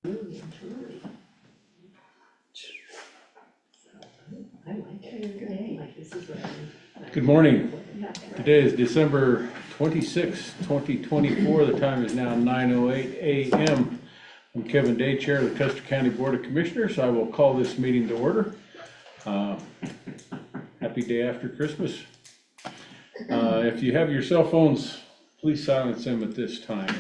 Good morning. Today is December 26, 2024. The time is now 9:08 a.m. I'm Kevin Day, Chair of the Custer County Board of Commissioners. I will call this meeting to order. Happy day after Christmas. If you have your cell phones, please silence them at this time.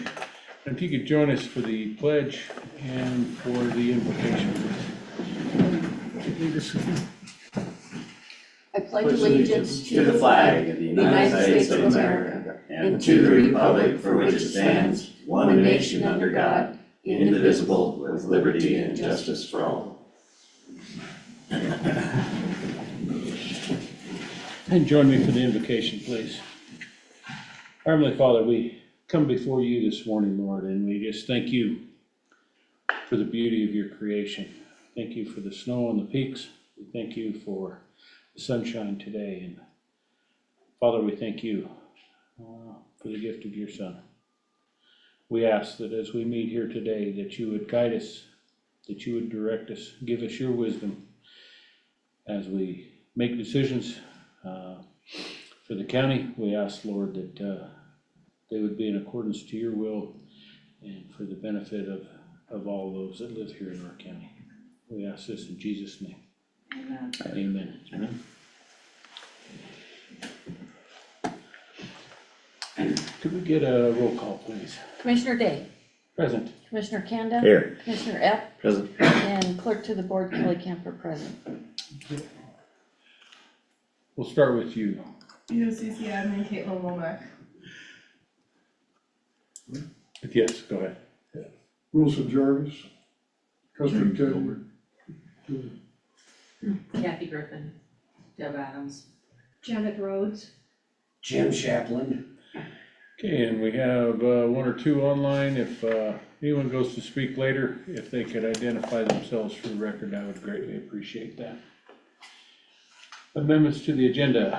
And if you could join us for the pledge and for the invocation. I pledge allegiance to the flag of the United States of America and to the republic for which it stands, one nation under God, indivisible, with liberty and justice for all. And join me for the invocation, please. Our Heavenly Father, we come before you this morning, Lord, and we just thank you for the beauty of your creation. Thank you for the snow on the peaks. We thank you for the sunshine today. And Father, we thank you for the gift of your Son. We ask that as we meet here today, that you would guide us, that you would direct us, give us your wisdom as we make decisions for the county. We ask, Lord, that they would be in accordance to your will and for the benefit of all those that live here in our county. We ask this in Jesus' name. Amen. Amen. Amen. Could we get a roll call, please? Commissioner Day, Present. Commissioner Kanda. Here. Commissioner Epp, Present. and Clerk to the Board, Kelly Camper, present. We'll start with you. BOCC admin Caitlin Womack. Yes, go ahead. Wilson Jarvis, Custer County. Kathy Griffin, Deb Adams. Janet Rhodes. Jim Chaplin. Okay, and we have one or two online. If anyone goes to speak later, if they could identify themselves for the record, I would greatly appreciate that. Amendments to the agenda.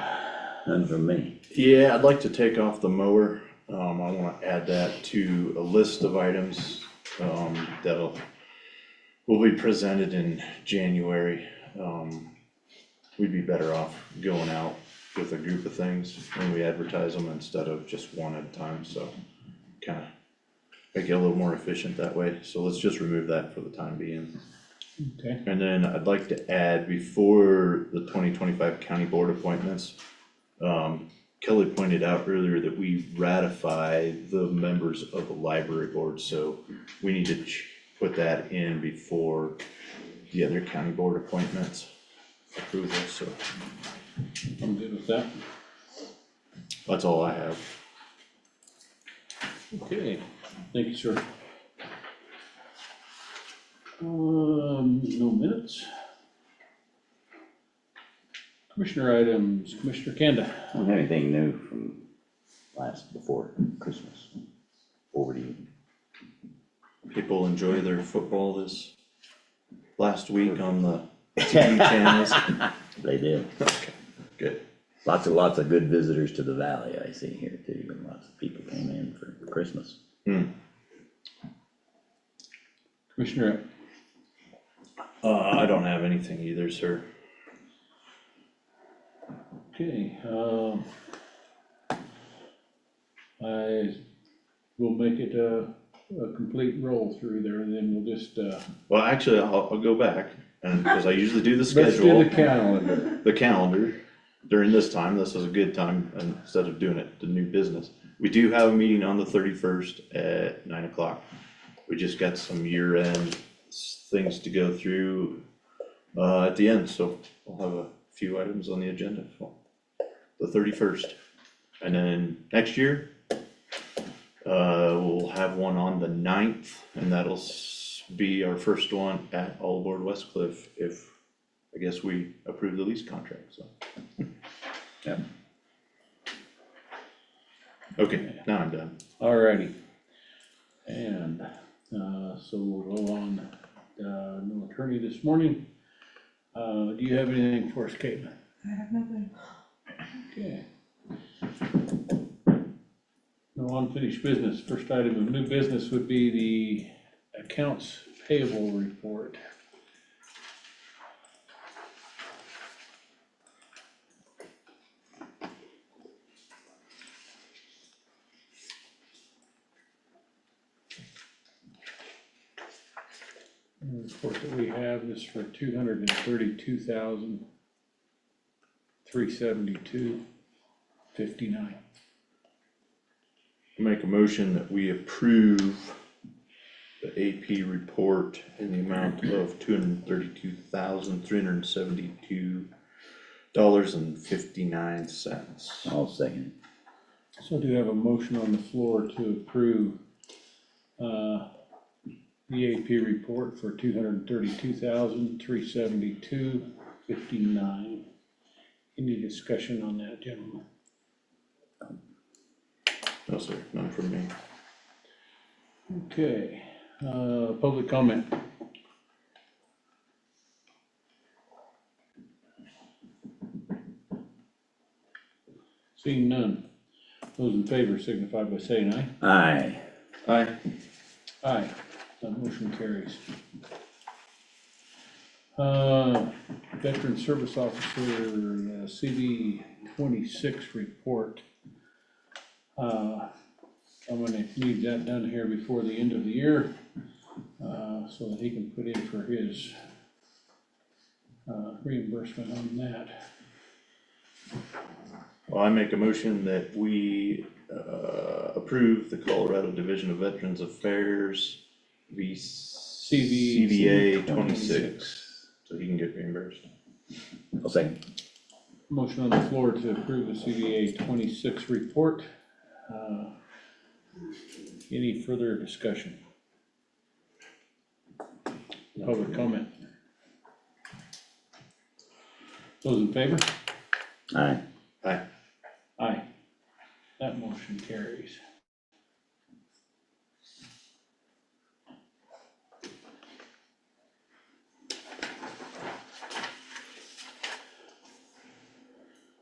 None from me. Yeah, I'd like to take off the mower. I wanna add that to a list of items, will be presented in January. We'd be better off going out with a group of things when we advertise them instead of just one at a time, so kinda make it a little more efficient that way, so let's just remove that for the time being. Okay. And then I'd like to add, before the 2025 county board appointments, Kelly pointed out earlier that we ratify the members of the library board, so we need to put that in before the other county board appointments approval, so I'm good with that. that's all I have. Okay, thank you, sir. No minutes. Commissioner items, Commissioner Kanda. I don't have anything new from before Christmas. Over to you. People enjoy their football this last week on the TV channels. They did. Okay, good. Lots of good visitors to the valley I see here too, and lots of people came in for Christmas. Commissioner, I don't have anything either, sir. okay, I will make it a complete roll through there, and then we'll just, Well, actually, I'll go back, and, because I usually do the let's do schedule, the calendar. the calendar. During this time, this is a good time, instead of doing it, the new business. We do have a meeting on the 31st at 9 o'clock. We just got some year-end things to go through, at the end, so we'll have a few items on the agenda for the 31st. And then next year, we'll have one on the 9th, and that'll be our first one at All Aboard Westcliff if, I guess, we approve the lease contract, so. Yep. Okay, now I'm done. Alrighty. And, so we'll go on, no attorney this morning. Do you have anything for us, Caitlin? I have nothing. Okay. No unfinished business. First item of new business would be the accounts payable report. The report that we have is for $232,372.59. Make a motion that we approve the AP report in the amount of $232,372.59. I'll second. So do you have a motion on the floor to approve the AP report for $232,372.59? Any discussion on that, gentlemen? No, sir, none from me. Okay, public comment. Seeing none. Those in favor signify by saying aye. Aye. Aye. Aye, that motion carries. Veteran Service Officer, CV 26 report. I'm gonna need that done here before the end of the year, so that he can put in for his reimbursement on that. Well, I make a motion that we approve the Colorado Division of Veterans Affairs CVA 26, so he can get reimbursed. I'll second. Motion on the floor to approve the CVA 26 report. Any further discussion? Public comment? Those in favor? Aye. Aye. Aye. That motion carries.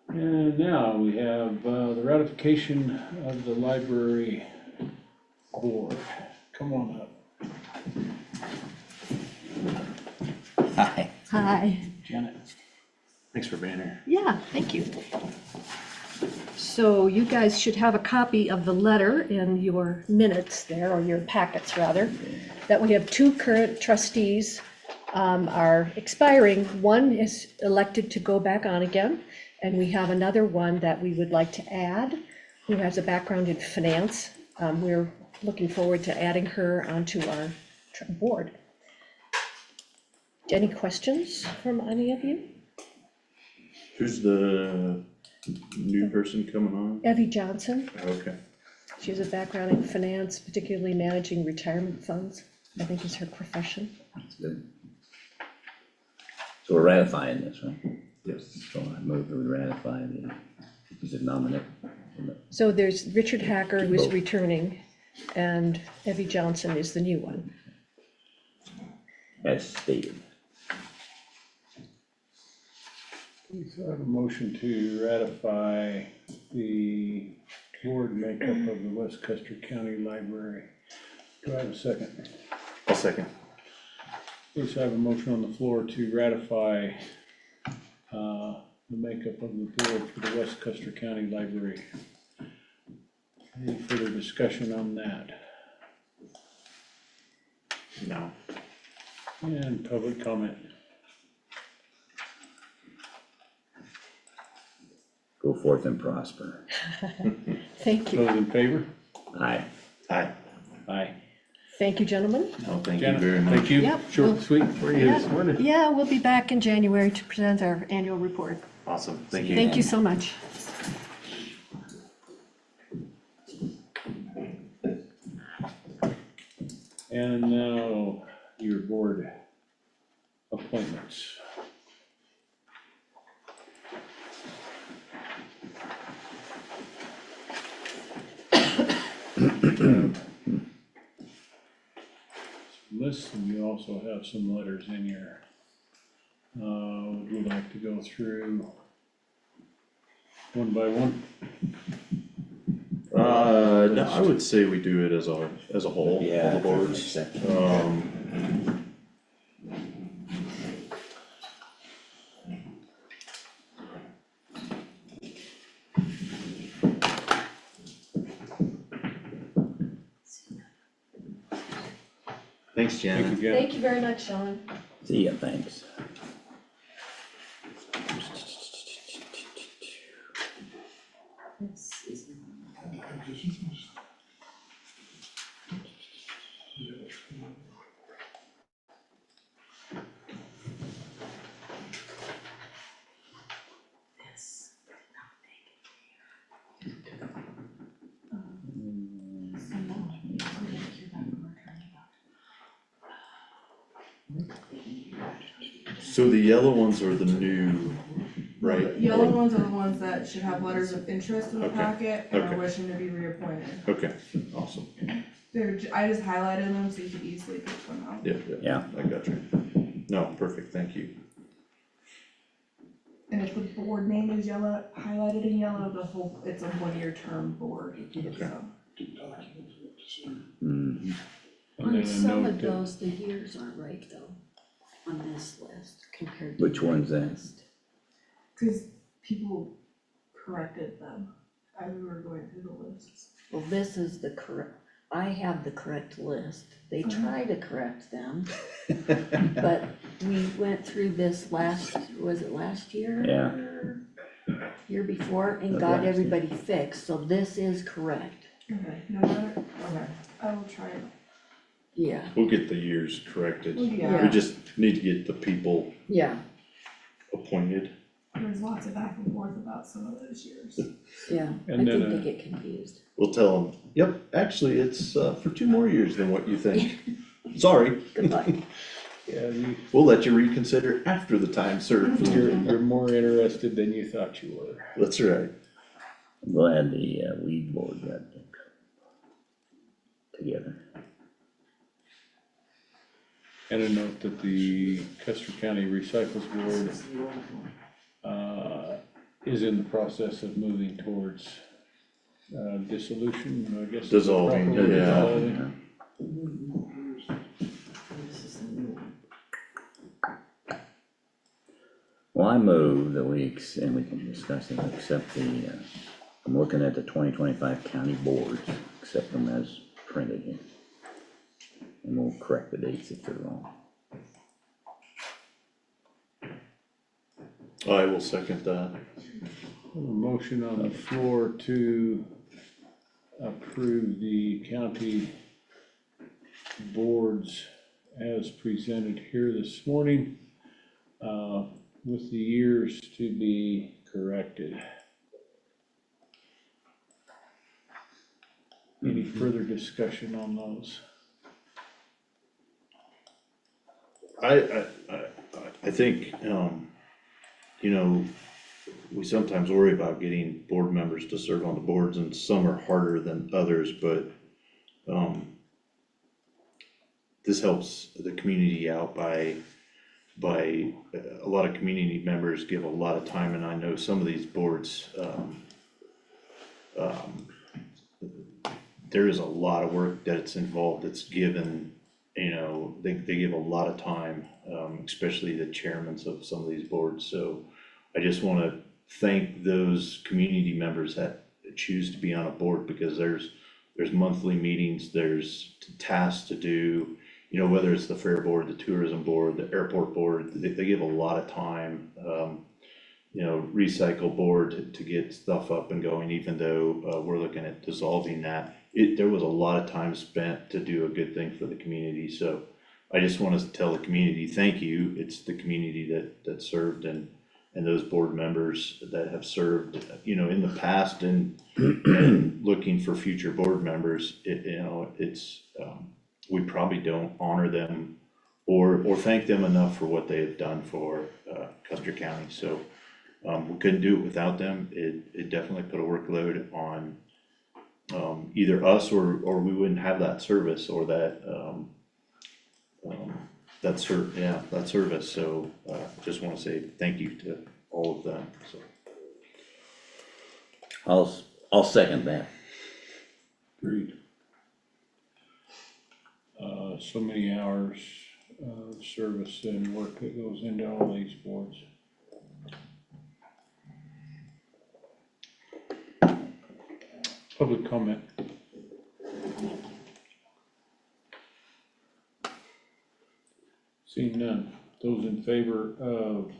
And now we have the ratification of the library board. Come on up, Aye. Hi, Janet. Thanks for being here. yeah, thank you. So you guys should have a copy of the letter in your minutes there, or your packets rather, that we have two current trustees are expiring. One is elected to go back on again, and we have another one that we would like to add, who has a background in finance. We're looking forward to adding her onto our board. Any questions from any of you? Who's the new person coming on? Evie Johnson, Okay. she has a background in finance, particularly managing retirement funds, I think is her profession. That's good. So we're ratifying this, right? Yes. So I move that we ratify the, is it nominate? So there's Richard Hacker, who's Both. returning, and Evie Johnson is the new one. As stated. So I have a motion to ratify the board makeup of the West Custer County Library. Do I have a second? I'll second. Please have a motion on the floor to ratify the makeup of the board for the West Custer County Library. Any further discussion on that? No. And public comment? Go forth and prosper. Thank you. Those in favor? Aye. Aye. Aye. Thank you, gentlemen. Oh, thank you Janet, very much. thank you. Yep. Short and sweet for you this morning. Yeah, we'll be back in January to present our annual report. Awesome, thank you. Thank you so much. And now your board appointments. Lists, and you also have some letters in your, would you like to go through one by one? No, I would say we do it as a whole, all Yeah. the boards. Exception. Thanks, Thank you, Janet. Janet. Thank you very much, Sean. See ya, thanks. So the yellow ones are the new, right? The yellow ones are the ones that should have letters of interest in the Okay, packet and are okay. wishing to be reappointed. Okay, awesome. I just highlighted them so you could easily pick them out. Yeah, Yeah. I got you. No, perfect, thank you. And if the board name is yellow, highlighted in yellow, it's a one-year term board, Okay. so. Mhm. And On then a some note of that- those, the years aren't right though, on this list compared to. Which the one's that? list. Cause people corrected them as we were going through the lists. Well, this is the correct, I have the correct list. They try to correct them, but we went through this was it last year? Yeah. Year before and That got last year. everybody fixed, so this is correct. Okay, no matter, okay, I will try it. Yeah, We'll get the years corrected. We Yeah, just need to get the people yeah, appointed. there's lots of back and forth about some of those years. yeah. I And then, think they get confused. We'll tell them, yep, actually, it's for 2 more years than what you think. Sorry, Goodbye. Yeah, we'll let you reconsider after the time served. you're more interested than you thought you were. That's right. I'm glad the weed board got together. And a note that the Custer County Recycles Board is in the process of moving towards dissolution, I guess. Dissolving, Proper yeah. dissolving. Well, I move that and we can discuss it, accept I'm looking at the 2025 county boards, accept them as printed here. And we'll correct the dates if they're wrong. I will second that. A motion on the floor to approve the county boards as presented here this morning, with the years to be corrected. Any further discussion on those? I think, you know, we sometimes worry about getting board members to serve on the boards, and some are harder than others, but, this helps the community out by a lot of community members give a lot of time, and I know some of these boards, there is a lot of work that's involved that's given, you know, they give a lot of time, especially the chairmen of some of these boards, so I just wanna thank those community members that choose to be on a board, because there's monthly meetings, there's tasks to do, you know, whether it's the fair board, the tourism board, the airport board, they give a lot of time, you know, recycle board to get stuff up and going, even though, we're looking at dissolving that. There was a lot of time spent to do a good thing for the community, so I just wanna tell the community, thank you. It's the community that served, and those board members that have served, you know, in the past, and looking for future board members, you know, it's, we probably don't honor them or thank them enough for what they have done for, Custer County, so, we couldn't do it without them. It definitely put a workload on, either us or we wouldn't have that service or that, that service, so, just wanna say thank you to all of them, so. I'll second that. Agreed. So many hours of service and work that goes into all these boards. Public comment. Seeing none, those in favor of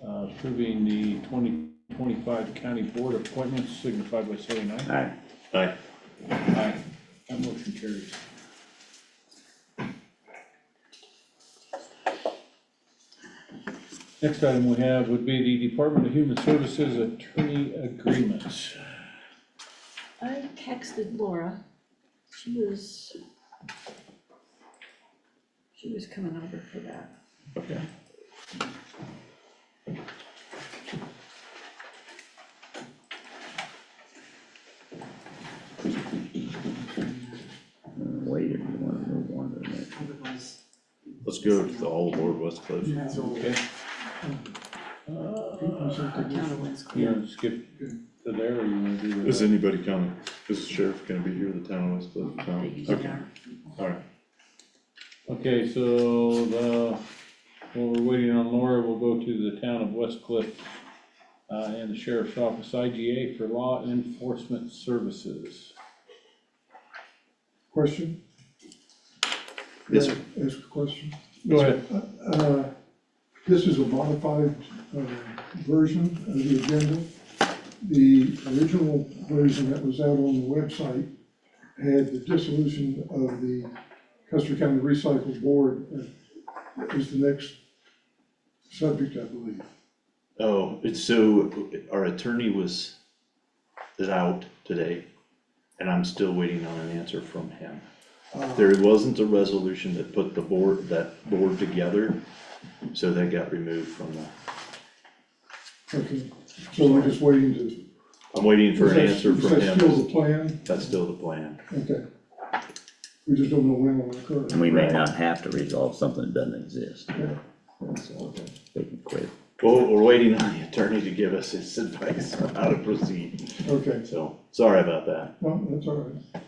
approving the 2025 county board appointments signify by saying aye. Aye. Aye. Aye. That motion carries. Next item we have would be the Department of Human Services attorney agreements. I texted Laura, she was coming over for that. Okay. Wait, or you wanna move on to the next? Let's go to the all aboard West Cliff. Okay. Our town of West You Cliff. wanna skip to there, or you wanna do that? Is anybody coming? Is the sheriff gonna be here, the town of West Cliff? No? They usually Okay, are. alright. Okay, so while we're waiting on Laura, we'll go to the town of West Cliff, and the sheriff's office, IGA for law enforcement services. Question? Yes, sir. Ask a question? Go ahead. This is a modified version of the agenda. The original version that was out on the website had the dissolution of the Custer County Recycle Board. That was the next subject, I believe. Oh, it's so, our attorney was out today, and I'm still waiting on an answer from him. There wasn't a resolution that put that board together, so that got removed from the, Okay, so we're just waiting to. I'm waiting for an answer from Is that still him. the plan? That's still the plan. Okay. We just don't know when it will occur. And we may not have to resolve something that doesn't exist, Yeah. so they can quit. Well, we're waiting on the attorney to give us his advice on how to proceed, Okay, so, sorry about that. no, that's all right.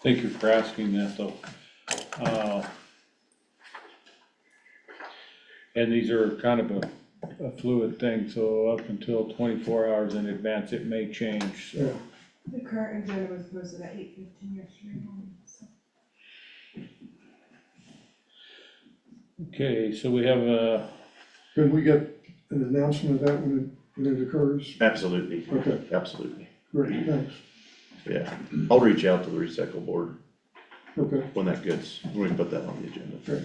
Thank you for asking that, though. And these are kind of a fluid thing, so up until 24 hours in advance, it may change, so. Yeah. The current agenda was posted at 8:15 yesterday morning, so. Okay, so we have a, Can we get an announcement of that when it occurs? Absolutely, Okay, absolutely, great, thanks. yeah. I'll reach out to the recycle board Okay, when that gets, when we put that on the agenda. great.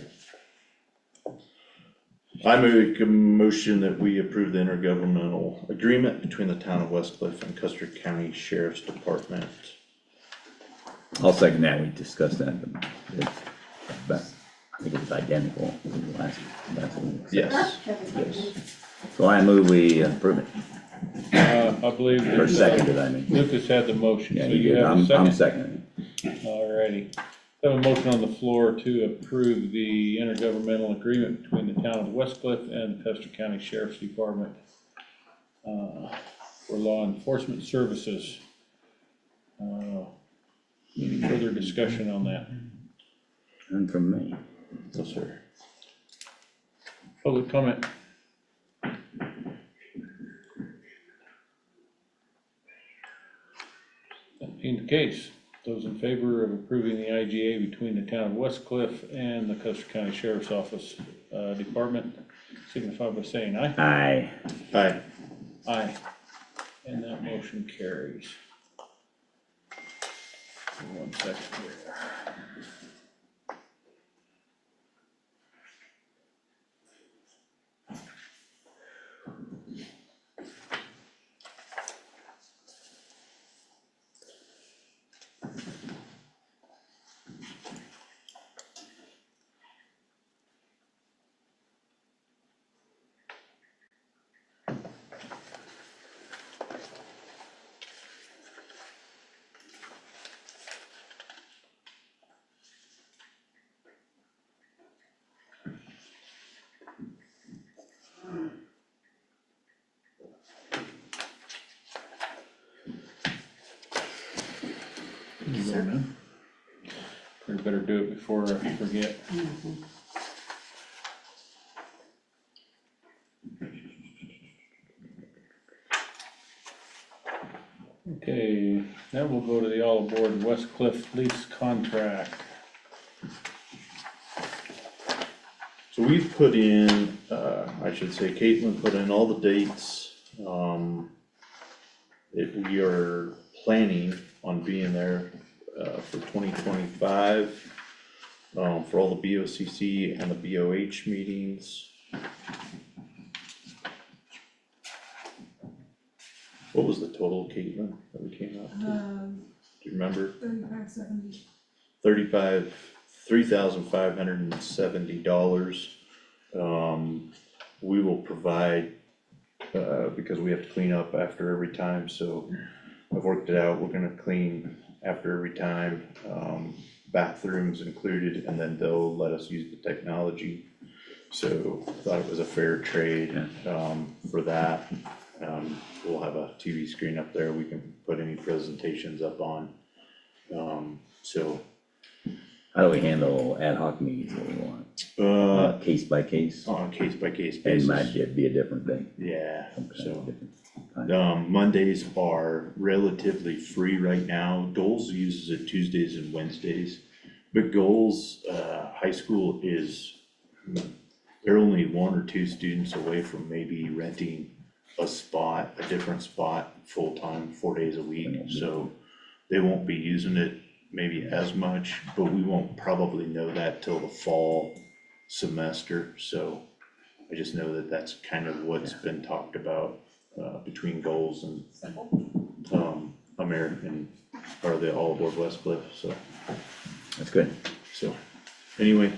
I make a motion that we approve the intergovernmental agreement between the town of West Cliff and Custer County Sheriff's Department. I'll second that, we discussed that, but I think it's identical to the last one. Yes, So I move we approve it, I believe. or seconded, I mean. Lucas had the motion, Yeah, so you you did, have a I'm second. seconding Alrighty. I have a motion on the floor to approve the intergovernmental agreement between the town of West Cliff and the Custer County Sheriff's Department for law enforcement services. Any further discussion on that? And from me. no, sir. Public comment? That being the case, those in favor of approving the IGA between the town of West Cliff and the Custer County Sheriff's Office Department, signify by saying aye. Aye. Aye. Aye. And that motion carries. 1 second here. Sir? We better do it before I forget. Okay, Then we'll go to the all aboard West Cliff lease contract. So we've put in, I should say Caitlin put in all the dates. We are planning on being there, for 2025, for all the BOCC and the BOH meetings. What was the total, Caitlin, that we came up to? Do you remember? 3570. $3,570. We will provide, because we have to clean up after every time, so I've worked it out, we're gonna clean after every time, bathrooms included, and then they'll let us use the technology. So thought it was a fair trade, for that. We'll have a TV screen up there, we can put any presentations up on. So, How do we handle ad hoc meetings that we want? Case by case? on a case by case It basis. might be a different thing. Yeah, Okay, so. different time. Mondays are relatively free right now. Goals uses it Tuesdays and Wednesdays. But Goals, high school they're only 1 or 2 students away from maybe renting a different spot, full-time, 4 days a week. So they won't be using it maybe as much, but we won't probably know that till the fall semester. So I just know that that's kind of what's been talked about, between Goals and, American, or the All Aboard West Cliff, so. That's good. So, anyway,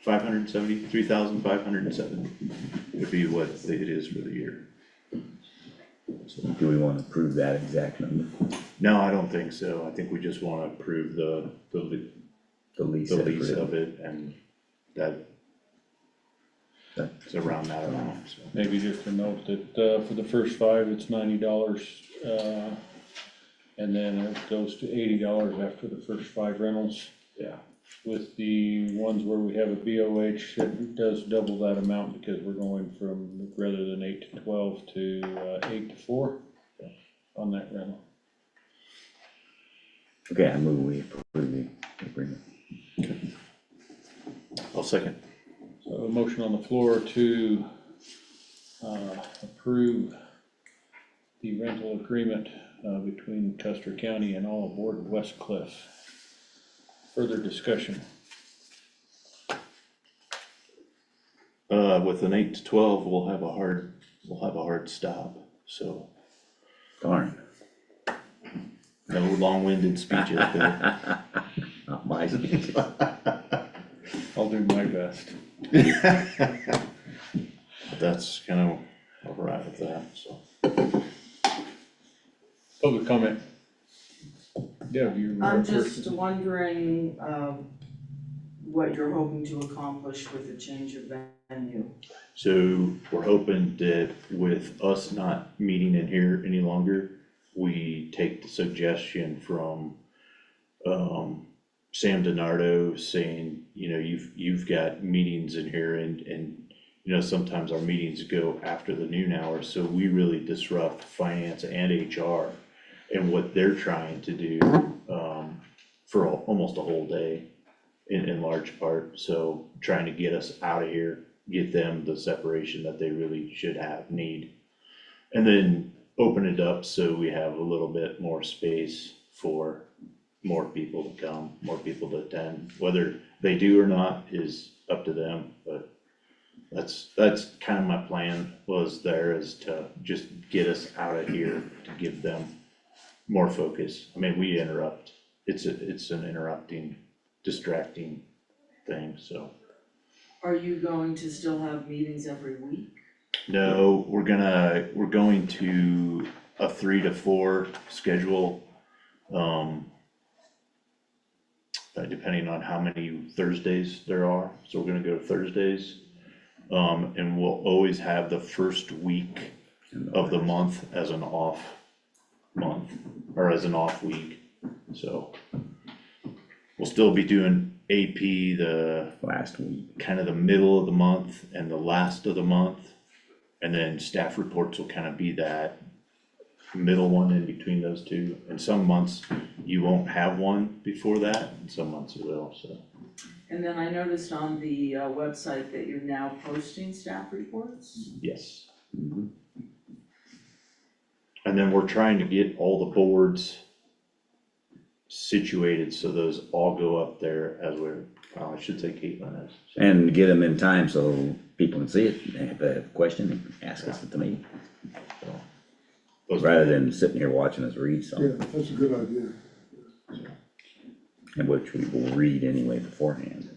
3,570 would be what it is for the year. So, Do we want to approve that exact number? no, I don't think so. I think we just wanna approve the The lease. lease of it, and that's around that amount, so. Maybe just a note that, for the first 5, it's $90, and then it goes to $80 after the first 5 rentals. Yeah. With the ones where we have a BOH, it does double that amount because we're going from, rather than 8 to 12 to 8 to 4 on that rental. Okay, I move we approve the agreement. I'll second. So a motion on the floor to approve the rental agreement between Custer County and All Aboard West Cliff. Further discussion. With an 8 to 12, we'll have a hard stop, so Darn. no long-winded speeches, Bill. Not my speech. I'll do my best. But that's kind of all right with that, so. Public comment. Deb, you were I'm first. just wondering, what you're hoping to accomplish with the change of venue. So we're hoping that with us not meeting in here any longer, we take the suggestion from, Sam DiNardo saying, you've got meetings in here and sometimes our meetings go after the noon hour, so we really disrupt finance and HR and what they're trying to do, for almost a whole day in large part. So trying to get us out of here, get them the separation that they really should need. And then open it up so we have a little bit more space for more people to come, more people to attend. Whether they do or not is up to them, but that's kind of my plan is to just get us out of here, to give them more focus. I mean, we interrupt, it's an interrupting, distracting thing, so. Are you going to still have meetings every week? No, we're going to a 3 to 4 schedule, depending on how many Thursdays there are, so we're gonna go to Thursdays. And we'll always have the first week of the month as an off month, or as an off week, so. We'll still be doing AP the Last week. kind of the middle of the month and the last of the month. And then staff reports will kind of be that middle one in between those two. And some months you won't have one before that, and some months you will, so. And then I noticed on the website that you're now posting staff reports. Yes. Mhm. And then we're trying to get all the boards situated so those all go up there as we're, I should say Caitlin is. And get them in time so people can see it, and if they have a question, ask us at the meeting, Those- rather than sitting here watching us read Yeah, something, that's a good idea. and which we will read anyway beforehand.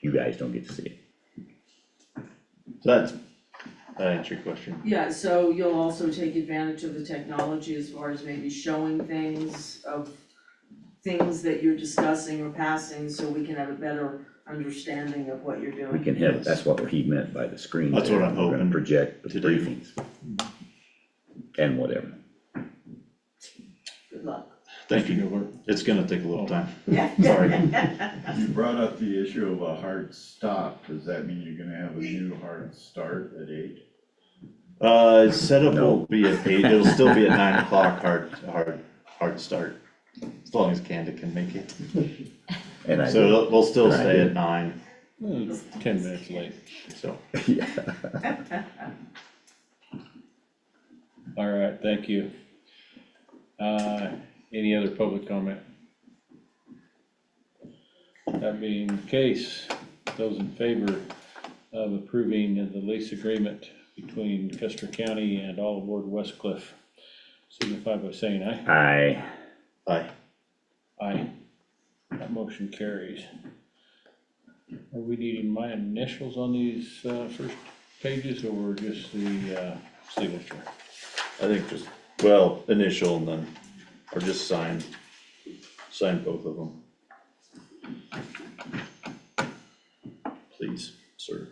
You guys don't get to see it. So that answer your question. Yeah, so you'll also take advantage of the technology as far as maybe showing things that you're discussing or passing, so we can have a better understanding of what you're doing. We can hit, that's what he meant by the screen. That's what there. I'm We're gonna hoping project the to do. briefings. And whatever. Good luck. Thank you. It's gonna take a little time. Yeah. Sorry. You brought up the issue of a hard stop. Does that mean you're gonna have a new hard start at 8? Setup No. will be at 8, it'll still be at 9 o'clock, hard start, as long as Canada can make it. And I, So we'll still And I stay did. at 9, 10 minutes late. so. yeah. All right, thank you. Any other public comment? That being the case, those in favor of approving the lease agreement between Custer County and All Aboard Westcliff, signify by saying aye. Aye. Aye. That motion carries. Are we needing my initials on these first pages or just the signature? I think just, well, initial and then, or just sign both of them. Please, sir.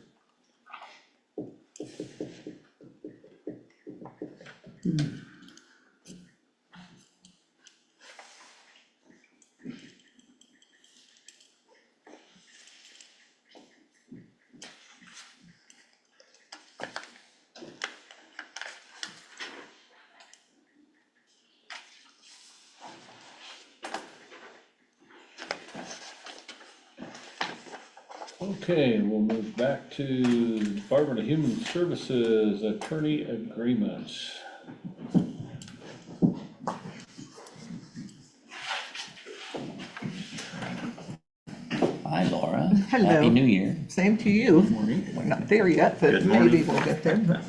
Okay, we'll move back to Department of Human Services Attorney Agreements. Hi, Laura. Hello. Happy New Year. Same to you. Morning. We're not there yet, but Good morning. maybe we'll get there.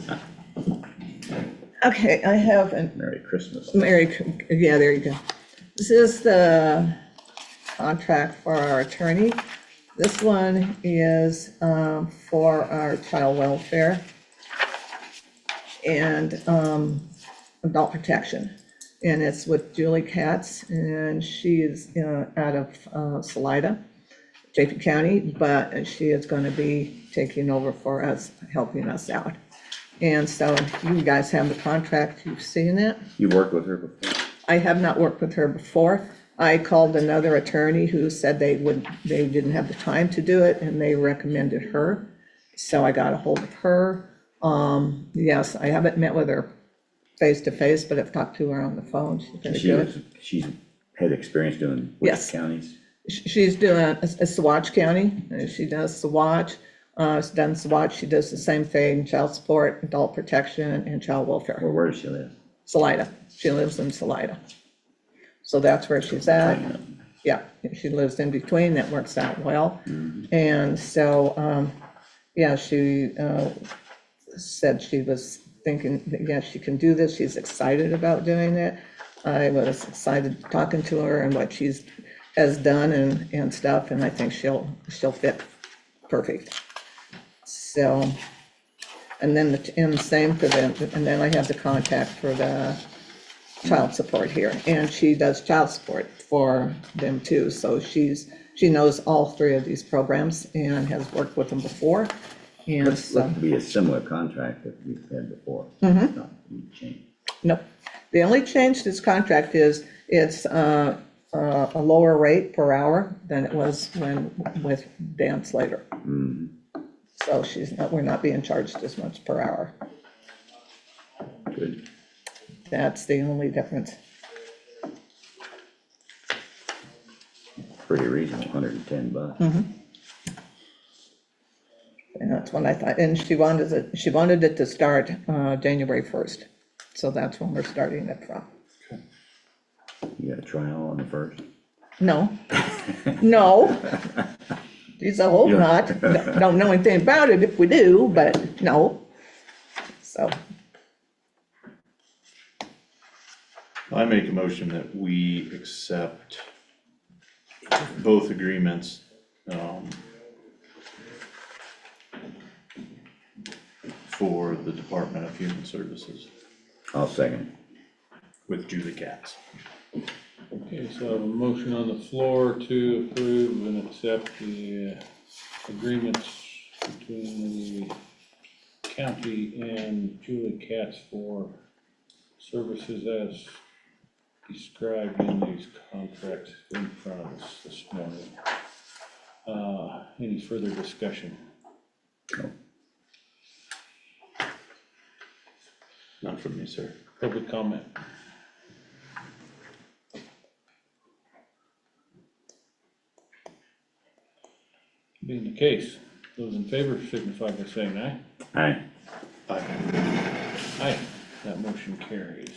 Okay, I have a Merry Christmas. yeah, there you go. This is the contract for our attorney. This one is for our child welfare and adult protection. And it's with Julie Katz, and she is out of Salida, JP County, but she is going to be taking over for us, helping us out. And so you guys have the contract, you've seen it. You worked with her before? I have not worked with her before. I called another attorney who said they didn't have the time to do it, and they recommended her. So I got a hold of her. Yes, I haven't met with her face to face, but I've talked to her on the phone. She's very good. She's had experience doing which Yes. counties? She's doing a Saguache County. She does Saguache. She's done Saguache. She does the same thing, child support, adult protection, and child welfare. Where does she live? Salida. She lives in Salida. So that's where she's at. Yeah, she lives in between. That works out well. And so, yeah, she said she was thinking that, yeah, she can do this. She's excited about doing it. I was excited talking to her and what she's has done and stuff, and I think she'll fit perfect. So, and then the same for them, and then I have the contact for the child support here, and she does child support for them too. So she knows all three of these programs and has worked with them before. And Looks so, to be a similar contract that we've had before. Mhm. Not a huge change. nope. The only change to this contract is it's a lower rate per hour than it was with Dan Slater. Mm, So we're not being charged as much per hour. Good. that's the only difference. Pretty reasonable, $110. And that's when I thought, and she wanted it to start, January 1st. So that's when we're starting it from. You got a trial on the first? No, no. Geez, I hope Yeah. not. Don't know anything about it if we do, but no. So, I make a motion that we accept both agreements, for the Department of Human Services I'll second. with Julie Katz. Okay, so I have a motion on the floor to approve and accept the agreements between the county and Julie Katz for services as described in these contracts in front of us this morning. Any further discussion? No. None from me, sir. Public comment? Being the case, those in favor signify by saying aye. Aye. Aye, that motion carries.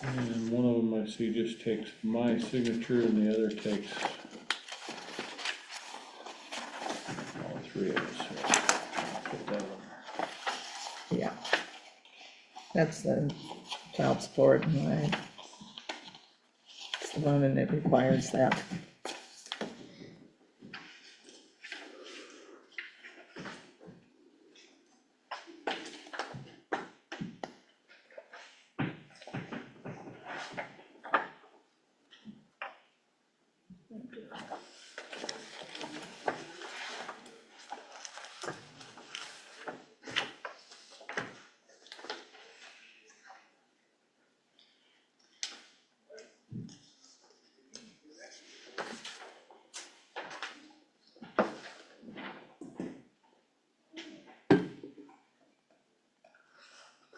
And one of them I see just takes my signature and the other takes all three of us. So put that on. yeah. That's the child support, and it's the one and it requires that.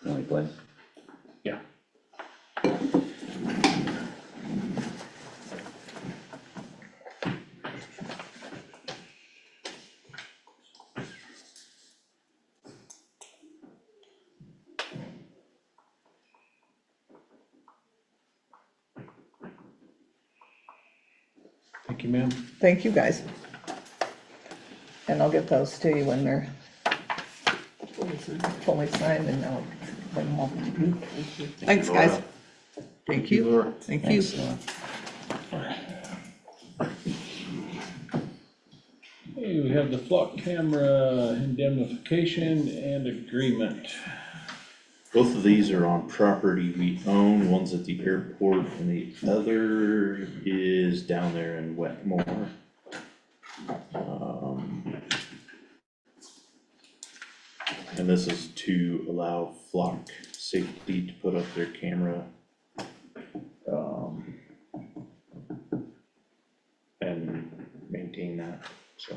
Only place? Yeah. Thank you, ma'am. Thank you, guys. And I'll get those to you when they're fully signed, and I'll bring them home. Thanks, guys. Thank you. Laura. Thank you. Okay, we have the flock camera indemnification and agreement. Both of these are on property we own, one's at the airport and the other is down there in Wetmore. And this is to allow flock safety to put up their camera. And maintain that, so.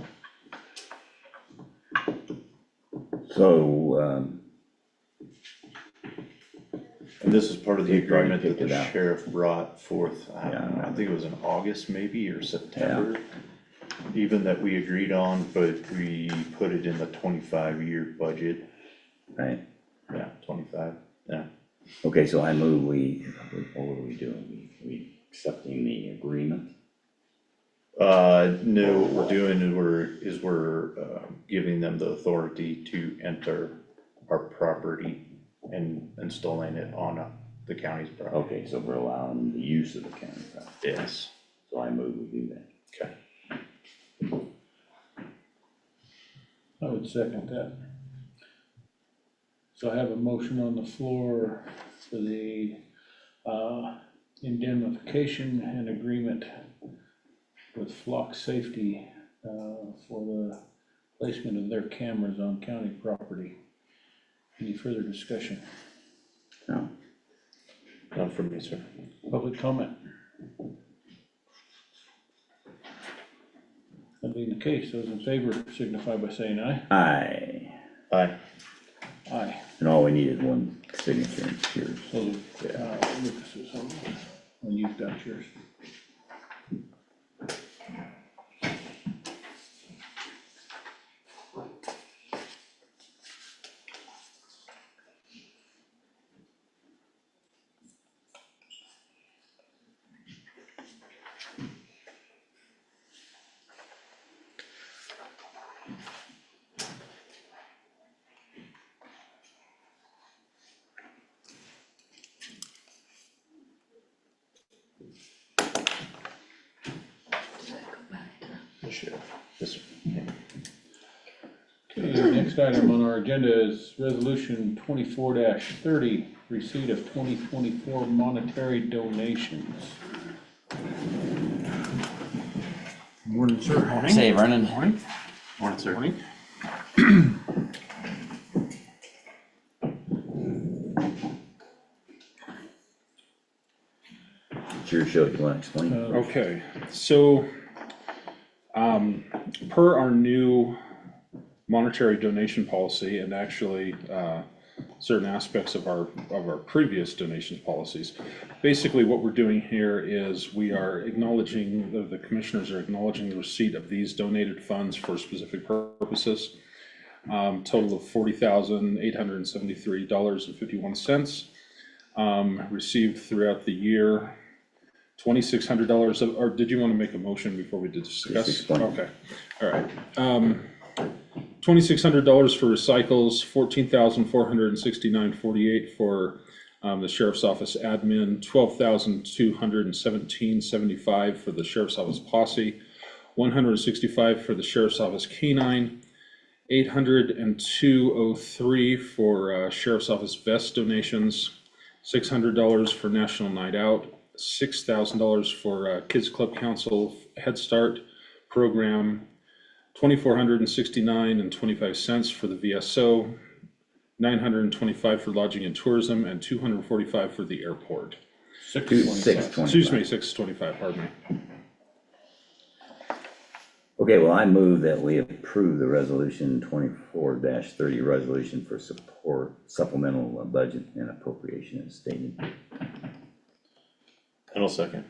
So, And this is part of the They've already agreement that picked it the out. sheriff brought forth, I Yeah, I don't know, I remember. think it was in August maybe, or September. Even that we agreed on, but we put it in the 25-year budget, right, yeah, 25, yeah. okay, so I move what are we doing? We accepting the agreement? No, what we're doing is we're giving them the authority to enter our property and installing it on the county's property. Okay, so we're allowing the use of the county property, Yes, so I move we do that. okay. I would second that. So I have a motion on the floor for the indemnification and agreement with Flock Safety for the placement of their cameras on county property. Any further discussion? No, None from me, sir. Public comment? That being the case, those in favor signify by saying aye. Aye, Aye. Aye. and all we need is one signature and yours. So, Lucas is on, when you've got yours. Sure. Yes, sir. Okay, next item on our agenda is resolution 24-30, receipt of 2024 monetary donations. Morning, sir. Say, Vernon. Morning. Morning, sir. Morning. It's your show, you wanna explain? Okay, so, per our new monetary donation policy, and actually, certain aspects of our previous donations policies, basically what we're doing here is we are acknowledging, the commissioners are acknowledging the receipt of these donated funds for specific purposes. Total of $40,873.51, received throughout the year. $2,600 of, or did you want to make a motion before we discuss? Just explain. Okay, all right. $2,600 for recycles, $14,469.48 for the sheriff's office admin, $12,217.75 for the sheriff's office posse, $165 for the sheriff's office canine, $802.03 for sheriff's office vest donations, $600 for National Night Out, $6,000 for Kids Club Council Head Start program, $2,469.25 for the VSO, $925 for lodging and tourism, and $245 for the airport. 625. Excuse me, $625, pardon me. Okay, well, I move that we approve the resolution 24-30, resolution for support supplemental budget and appropriation as stated. And I'll second.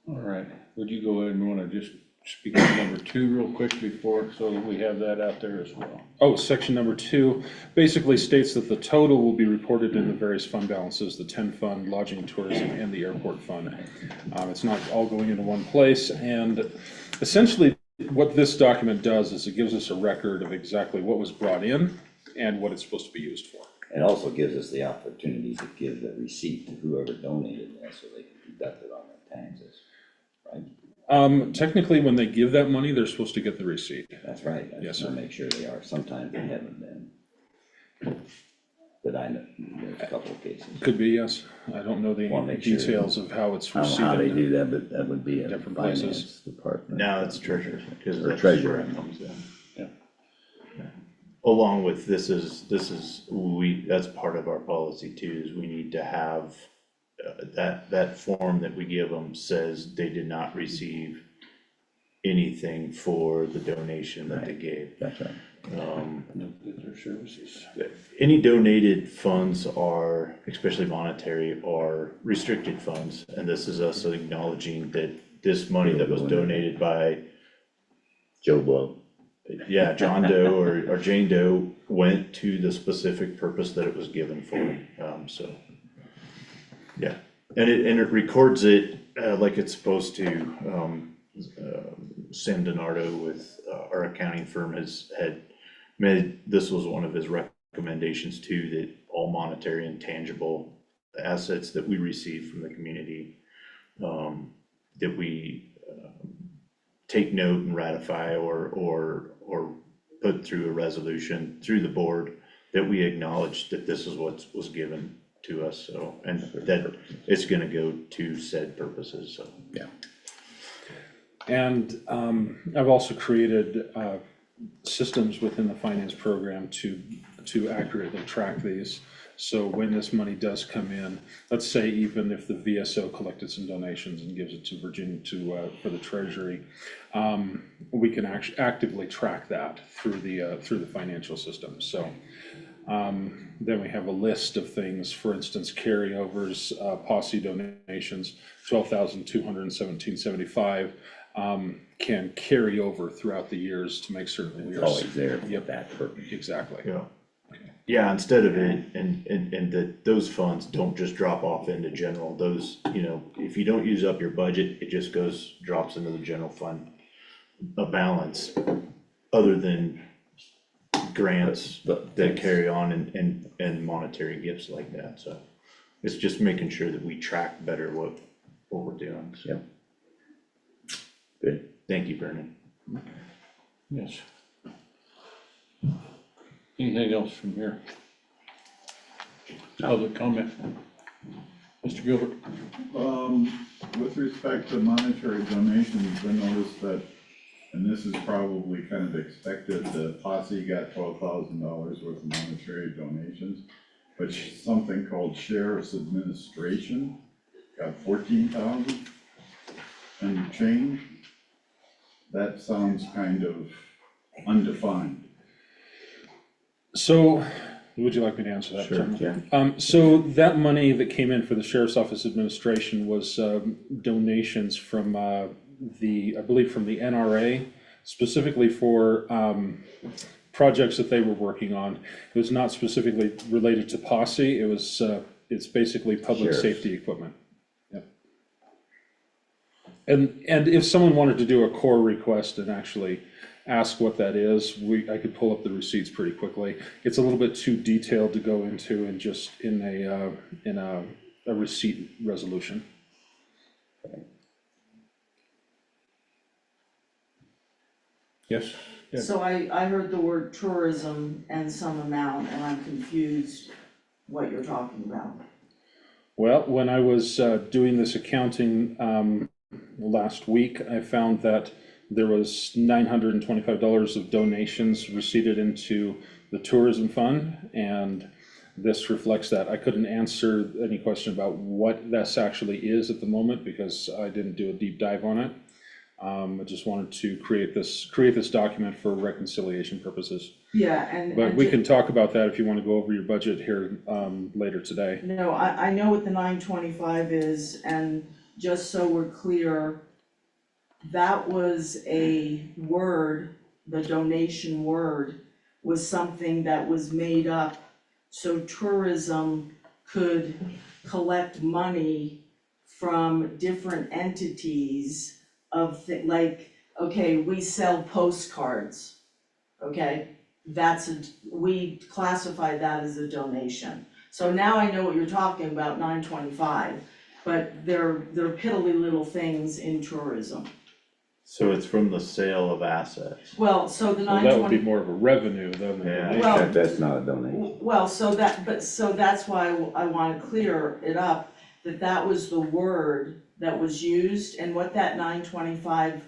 All right, would you go ahead and want to just speak on number 2 real quick before, so that we have that out there as well? Oh, section number 2 basically states that the total will be reported in the various fund balances, the 10 fund, lodging and tourism, and the airport fund. It's not all going into one place, and essentially what this document does is it gives us a record of exactly what was brought in and what it's supposed to be used for. It also gives us the opportunity to give the receipt to whoever donated that, so they can deduct it on their taxes, right? Technically, when they give that money, they're supposed to get the receipt. That's right. I Yes, just wanna sir. make sure they are. Sometimes they haven't been. But I know, there's a couple of cases. Could be, yes. I don't know the Wanna make sure. details of how it's I don't know how they received. do that, but that would be a Different finance places. department. Now it's treasurer, because Or that's treasurer. where it comes in. Yeah. Along with, that's part of our policy too, is we need to have, that form that we give them says they did not receive anything for the donation that they gave. That's right. No goods or services. Any donated funds are, especially monetary, are restricted funds, and this is us acknowledging that this money that was donated by, Joe Blow. yeah, John Doe or Jane Doe went to the specific purpose that it was given for, so. Yeah, and it records it, like it's supposed to. Sam DiNardo with our accounting firm had made, this was one of his recommendations too, that all monetary and tangible assets that we receive from the community, that we take note and ratify or put through a resolution through the board, that we acknowledge that this is what was given to us, so, and that it's gonna go to said purposes, so. Yeah. And I've also created systems within the finance program to accurately track these. So when this money does come in, let's say even if the VSO collected some donations and gives it to Virginia for the treasury, we can actively track that through the financial system. So then we have a list of things, for instance, carryovers, posse donations, 12,217.75 can carry over throughout the years to make certain that we It's are. always there for Yep. that purpose. Exactly. Yeah. Yeah, instead of it, and that those funds don't just drop off into general, those, if you don't use up your budget, it just drops into the general fund. A balance, other than grants that carry on and monetary gifts like that, so. It's just making sure that we track better what we're doing, so. Yep. Good. Thank you, Vernon. Yes. Anything else from here? Public comment? Mr. Gilbert? With respect to monetary donations, I noticed that, and this is probably kind of expected, the posse got $12,000 worth of monetary donations, but something called Sheriff's Administration got 14,000 and change. That sounds kind of undefined. So, would you like me to answer that? Sure, Chairman? yeah. So that money that came in for the Sheriff's Office administration was donations from I believe from the NRA, specifically for projects that they were working on. It was not specifically related to posse, it was, it's basically public Sheriff's. safety equipment. Yep. And if someone wanted to do a core request and actually ask what that is, I could pull up the receipts pretty quickly. It's a little bit too detailed to go into in just in a receipt resolution. Yes. Yeah. So I heard the word tourism and some amount, and I'm confused what you're talking about. Well, when I was doing this accounting last week, I found that there was $925 of donations receipted into the tourism fund, and this reflects that. I couldn't answer any question about what this actually is at the moment because I didn't do a deep dive on it. I just wanted to create this document for reconciliation purposes. Yeah, and. But we can talk about that if you want to go over your budget here later today. No, I know what the 925 is, and just so we're clear, that was a word, the donation word was something that was made up so tourism could collect money from different entities like, okay, we sell postcards, okay? We classify that as a donation. So now I know what you're talking about, 925, but they're piddly little things in tourism. So it's from the sale of assets. Well, so the Well, that would 920. be more of a revenue than a Yeah. donation. Well- That's not a donation. Well, so that's why I wanna clear it up, that was the word that was used, and what that 925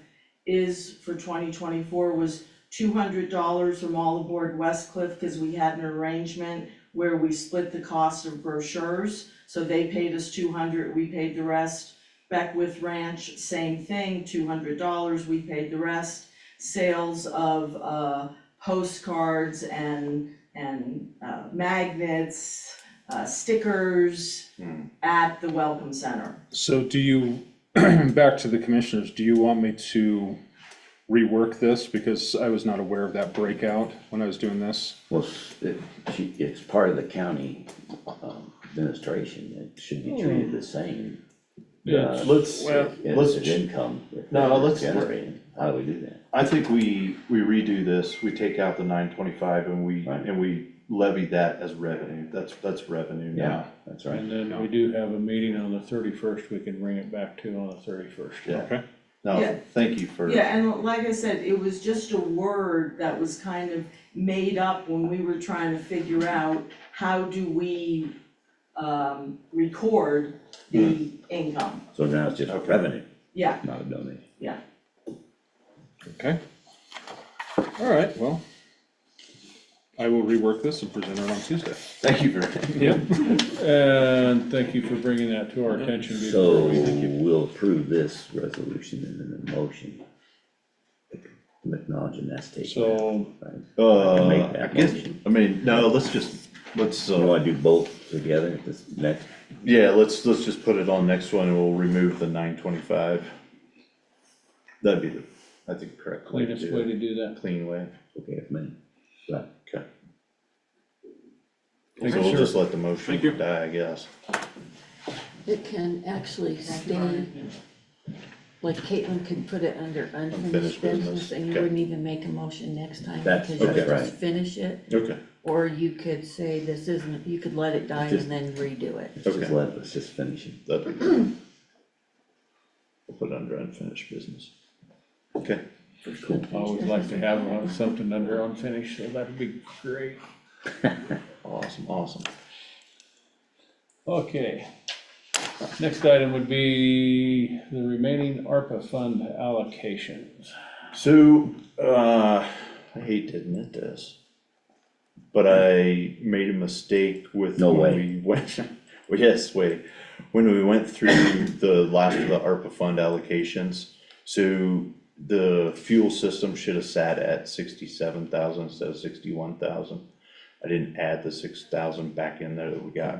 is for 2024 was $200 from all aboard Westcliff, cause we had an arrangement where we split the cost of brochures, so they paid us 200, we paid the rest. Beckwith Ranch, same thing, $200, we paid the rest. Sales of postcards and magnets, stickers at the Welcome Center. So do you, back to the commissioners, do you want me to rework this? Because I was not aware of that breakout when I was doing this. Well, it's part of the county administration. It should be treated the same. Yeah, Let's As income. if No, they're let's- generating. How do we do that? I think we redo this, we take out the 925 and we levy that as revenue, that's revenue now. Yeah, that's right. and then we do have a meeting on the 31st, we can bring it back to on the 31st. Yeah. Okay. No, Yeah. thank you for. Yeah, and like I said, it was just a word that was kind of made up when we were trying to figure out how do we record the income. So now it's just revenue, Yeah, not a donation. yeah. Okay. All right, well, I will rework this and present it on Tuesday. Thank you for. Yep, and thank you for bringing that to our attention So before we. we'll approve this resolution and then the motion. Acknowledging that's taken. So, Right? Make I that guess, motion. I mean, no, let's, You wanna do both together at this next? yeah, let's just put it on next one and we'll remove the 925. That'd be the, I think, correct way to cleanest do way it, to do that. clean way. Okay, with me. Right. Okay. Thank So you, we'll sir. just let the Thank you. motion die, I guess. It can actually stay, like Caitlin could put it under unfinished Unfinished business, business, and you okay. wouldn't even make a motion next time, That's- because you okay, could just right. finish it. Okay. Or you could say this isn't, you could let it die Just- and then redo it. Let's just finish it. That'd be good. We'll put it under unfinished business. Okay. Cool. I always like to have something under unfinished, so that'd be great. Awesome. Okay. Next item would be the remaining ARPA fund allocations. So, I hate to admit this, but I made a mistake with No when way. we went, well, yes, wait. When we went through the last of the ARPA fund allocations, so the fuel system should have sat at 67,000 instead of 61,000. I didn't add the 6,000 back in there that we got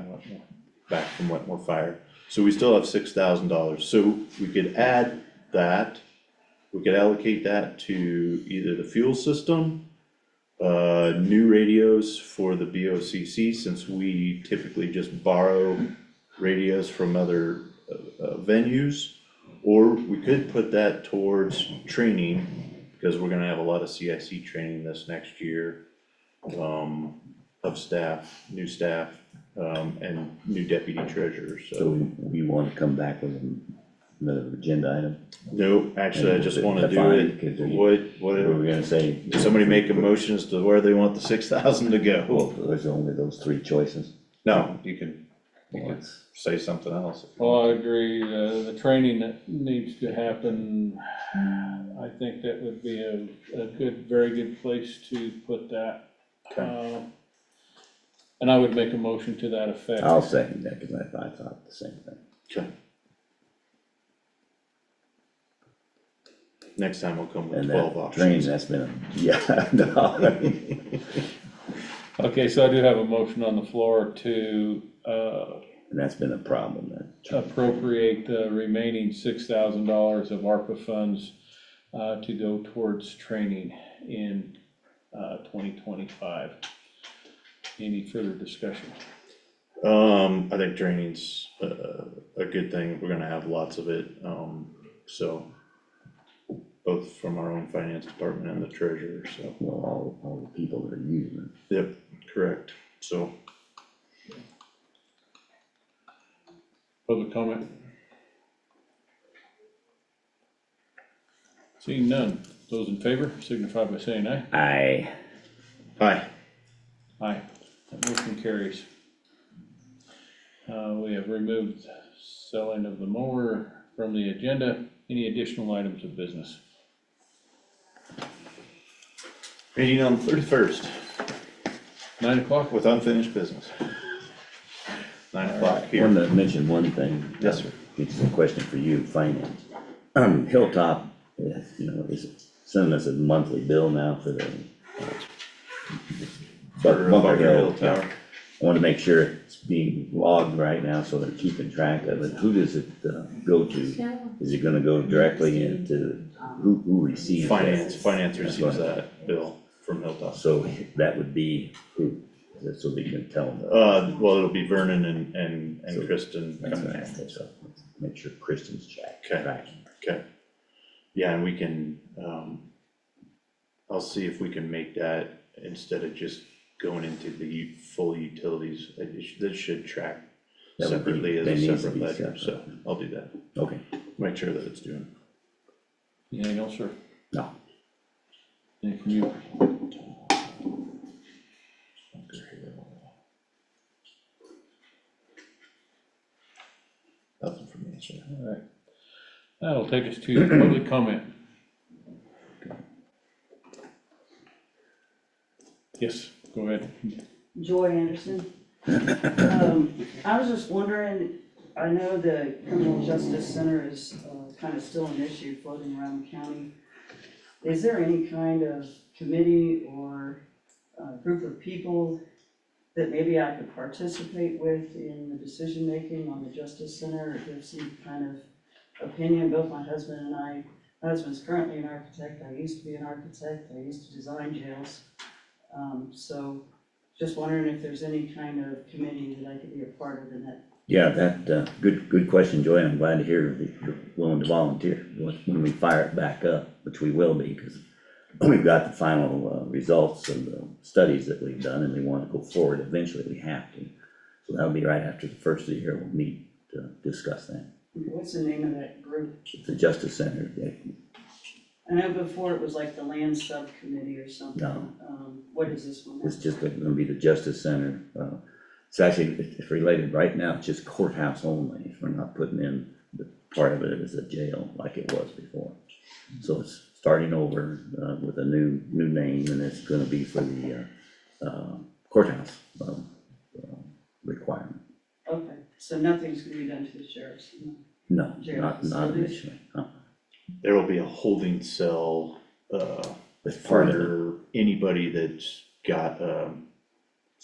back from Wetmore Fire. So we still have $6,000, so we could add that, we could allocate that to either the fuel system, new radios for the BOCC, since we typically just borrow radios from other venues, or we could put that towards training, because we're gonna have a lot of CIC training this next year, of staff, new staff, and new deputy treasurers, So so. we wanna come back with another agenda item? No, actually, I just wanna do Define, it, 'cause what, What are we gonna say? did somebody make a motion as to where they want the 6,000 to Well, go? there's only those three choices. No, you can Well, it's- say something else. if you Well, I want agree, the training that needs to happen, I think that would be a good, very good place to put that. Okay. And I would make a motion to that effect. I'll second that, cause I thought the same thing. to. Okay. Next time we'll come with And 12 that train, options. that's been, yeah, no. Okay, so I do have a motion on the floor to, And that's been a problem, that. appropriate the remaining $6,000 of ARPA funds to go towards training in 2025. Any further discussion? I think training's a good thing, we're gonna have lots of it, so. Both from our own finance department and the treasurer, so. Well, all the people that are using it. Yep, correct, so. Public comment? Seeing none, those in favor signify by saying aye. Aye. Aye, that motion carries. We have removed selling of the mower from the agenda. Any additional items of business? Meeting on the 31st 9 o'clock? with unfinished business. 9 o'clock I here. wanted to mention one thing. Yes, sir. It's a question for you, finance. Hilltop, is sending us a monthly bill now for the. Bunker Hill Tower. I want to make sure it's being logged right now, so they're keeping track of it. Who does it go to? Is it gonna go directly into, who receives that? Finance That's receives what- that bill from Hilltop. So that would be who? So they can tell them. Well, it'll be Vernon and So- Kristen That's coming what I in. said, so make sure Kristen's checked. Okay. tracking. Okay. Yeah, and we can, I'll see if we can make that, instead of just going into the full utilities, this should track That would be- separately as that a needs to separate be ledger, so separate. I'll do that. Okay, Make sure that it's doing. Anything else, sir? no, Anything from you? Nothing from me, sir. All right. That'll take us to public comment. Yes, go Go ahead. Joy Anderson. I was just wondering, I know the Criminal Justice Center is kind of still an issue floating around the county. Is there any kind of committee or group of people that maybe I could participate with in the decision-making on the Justice Center, or give some kind of opinion? Both my husband and I, my husband's currently an architect, I used to be an architect, I used to design jails. So just wondering if there's any kind of committee that I could be a part of in that. Yeah, that, good question, Joy. I'm glad to hear that you're willing to volunteer when we fire it back up, which we will be, because we've got the final results of the studies that we've done, and we want to go forward. Eventually, we have to. So that'll be right after the first of the year. We'll meet to discuss that. What's the name of that group? The Justice Center. I know before it was like the Land Subcommittee or something. No. What is this one? It's just gonna be the Justice Center. It's actually, it's related right now, it's just courthouse only. We're not putting in the part of it as a jail like it was before. So it's starting over with a new name, and it's gonna be for the courthouse requirement. Okay, so nothing's gonna be done to the sheriff's? No, Jail not facilities? initially. There will be a holding cell, That's part of it. for anybody that's got a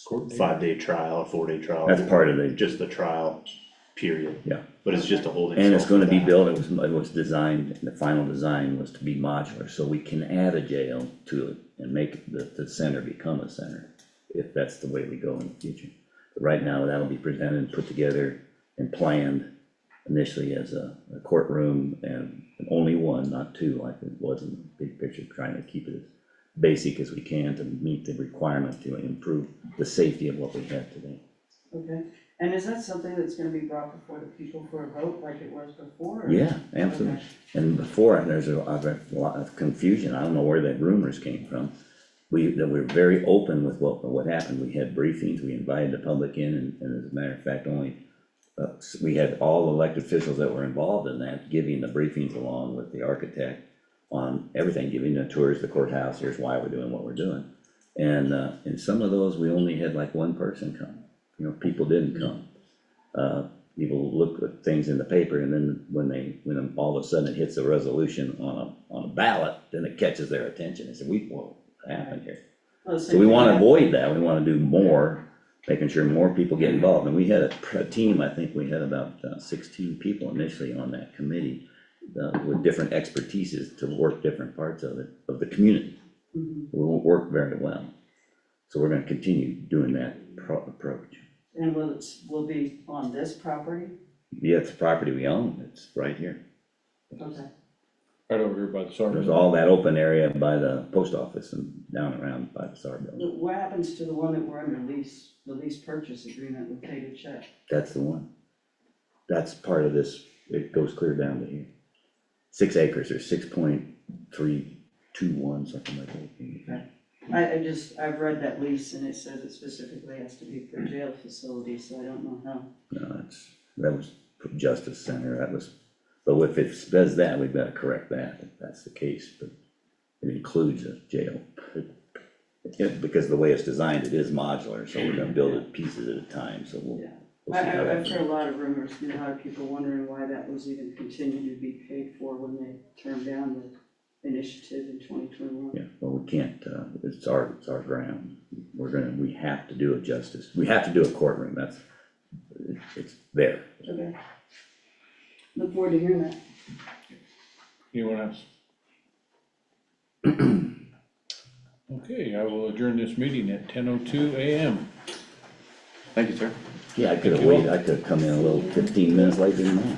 5-day trial, a 4-day trial. That's part of it. Just the trial, period. Yeah. But it's just a holding cell. And it's gonna for be that. built, it was designed, the final design was to be modular, so we can add a jail to it and make the center become a center, if that's the way we go in the future. But right now, that'll be presented and put together and planned initially as a courtroom, and only one, not two, like it was in the big picture, trying to keep it as basic as we can to meet the requirement to improve the safety of what we have today. Okay, and is that something that's gonna be brought before the people for a vote like it was before? Or? Yeah, absolutely. Okay. And before, there's a lot of confusion. I don't know where that rumors came from. We're very open with what happened. We had briefings, we invited the public in, and as a matter of fact, we had all elected officials that were involved in that, giving the briefings along with the architect on everything, giving the tours, the courthouse, here's why we're doing what we're doing. And in some of those, we only had like one person come. You know, people didn't come. People look at things in the paper, and then when all of a sudden it hits a resolution on a ballot, then it catches their attention. They say, what happened here? Oh, So we want to avoid that. We want to do more, making sure more people get involved. And we had a team, I think we had about 16 people initially on that committee with different expertises to work different parts of it, of the community. Mhm. It won't work very well. So we're going to continue doing that approach. And will be on this property? Yeah, it's property we own. It's right here. Okay. Right over here by the SAR. There's all that open area by the post office and down around by the SAR building. What happens to the one that we're under lease, the lease purchase agreement with Pay to Check? That's the one. That's part of this. It goes clear down to here. 6 acres or 6.321, something like that. I've read that lease and it says it specifically has to be for jail facility, so I don't know how. No, that was Justice Center. But if it says that, we've got to correct that, if that's the case. But it includes a jail. Because the way it's designed, it is modular, so we're going to build it pieces at a time, so we'll see how I've that heard a lot of rumors, and a lot of people wondering why that was even continued to be paid for when they turned down the initiative in 2021. Yeah, well, we can't, it's our ground. We have to do a justice, we have to do a courtroom, it's there. Okay. Look forward to hearing that. Anyone else? Okay, I will adjourn this meeting at 10:02 a.m. Thank you, sir. Yeah, I could have waited, I could have come in a little 15 minutes later than that.